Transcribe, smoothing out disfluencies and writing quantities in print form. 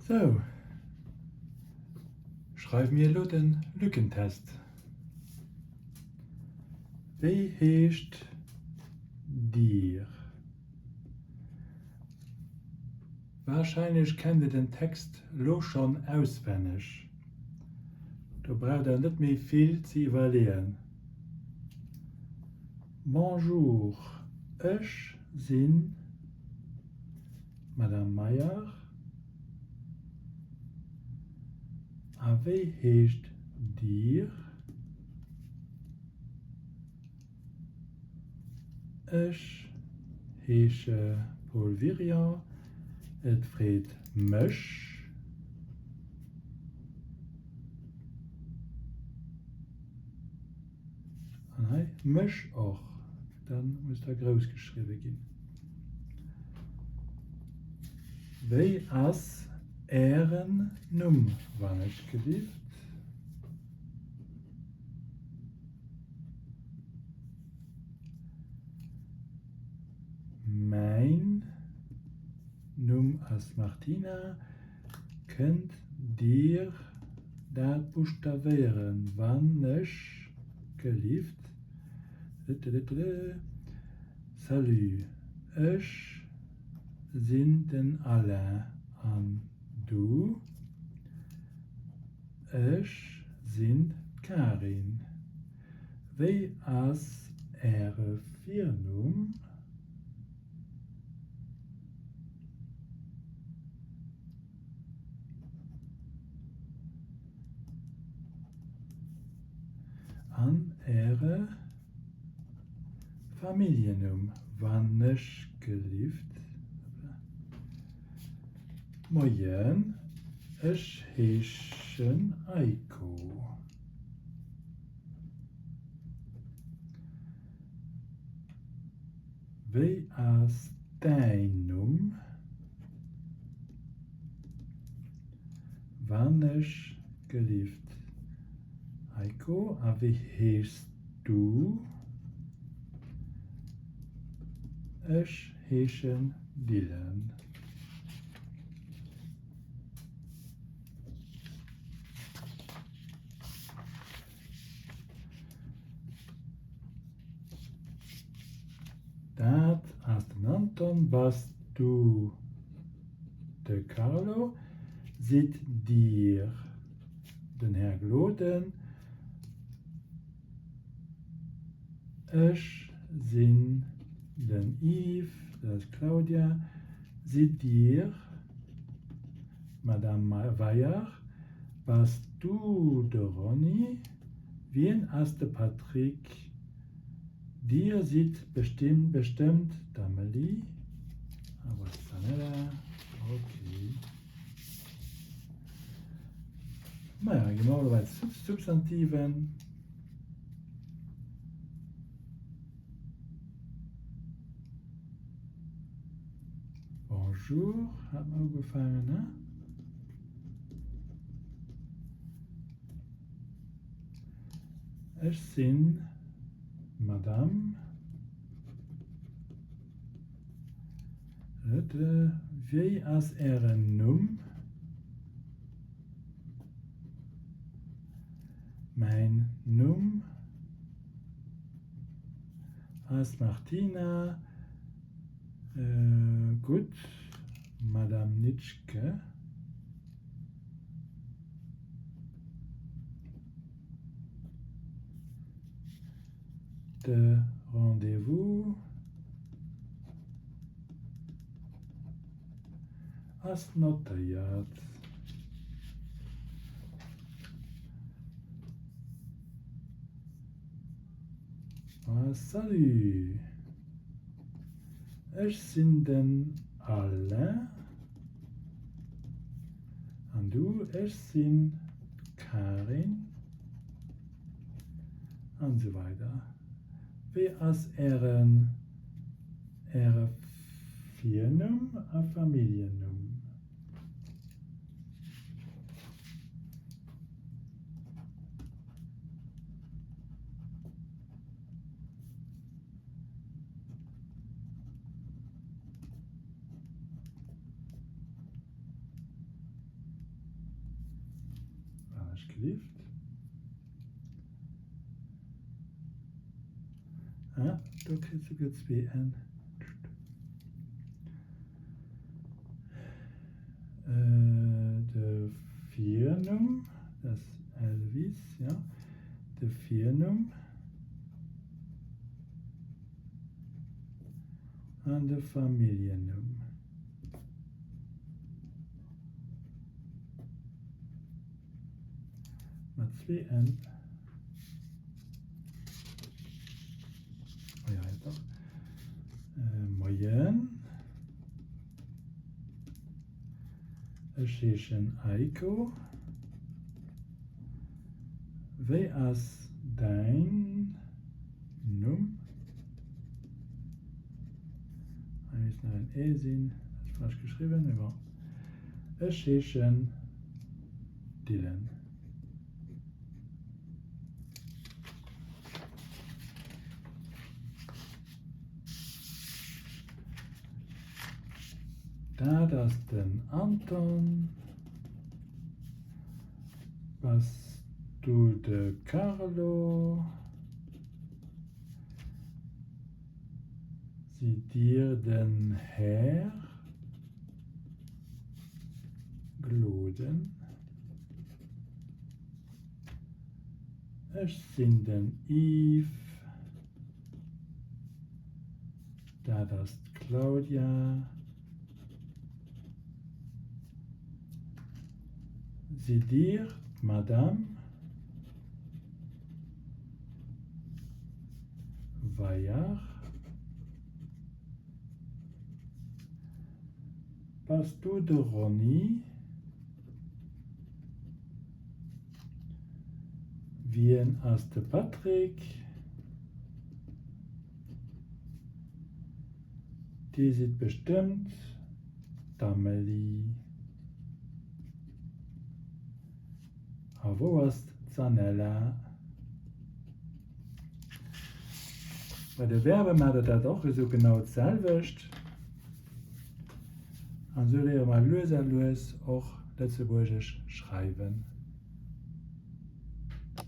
So, schreib mir nur den Lückentest. Wie heißt dir? Wahrscheinlich kennt ihr den Text lo schon auswendig. Du brauchst ja nicht mehr viel zu überlegen. Bonjour, ich bin Madame Meyer. Wie heißt dir? Ich heiße Paul Virian. Es freut mich. Nein, mich auch. Dann muss da groß geschrieben gehen. Wie as Ehren Num wann ich geliebt? Mein Num as Martina könnt dir da buchstabieren, wann ich geliebt? Salut, ich sind den alle an du. Ich sind Karin. Wie as ihre Firnum? An ihre Familiennum, wann ich geliebt? Moin, ich heiße Eiko. Wie as dein Num? Wann ich geliebt? Eiko, wie heißt du? Ich heiße Dylan. Dat as den Anton was du de Carlo sieht dir den Herr Gloden. Ich sind den Yves, das ist Claudia, sieht dir Madame Weyer, was du de Ronny, wen as de Patrick, dir sieht bestimmt Dameli, aber Sanella, okay. Naja, genau, bei Substantiven. Bonjour, hat mir gefallen, ne? Ich bin Madame. Wie as ihren Num? Mein Num as Martina. Gut, Madame Nitschke. De Rendezvous as notiert. Salut. Ich sind denn alle. Und du, ich sind Karin. Und so weiter. Wie as ihre Firnum a Familiennum. gelieft. Ah, da kriegst du jetzt wie ein. De Viernom, das Elvis, ja. De Viernom. Und de Familiennum. Mit 2 N. Oh ja, jetzt auch. Moyen. Es ist ein Eiko. Wie as dein Num? Ich muss noch ein E sehen. Das ist falsch geschrieben, aber es ist ein Dylan. Da das den Anton, was du de Carlo, sie dir den Herr, Gloden, es sind den Yves, da das Claudia, sie dir, Madame, Vaillard, was du de Ronny, Wien as de Patrick, die sieht bestimmt Dameli. Wo ist Zanella? Bei der Verben hat das auch so genau dasselbe. Und so lernen wir lösen auch Lützeburgisch schreiben.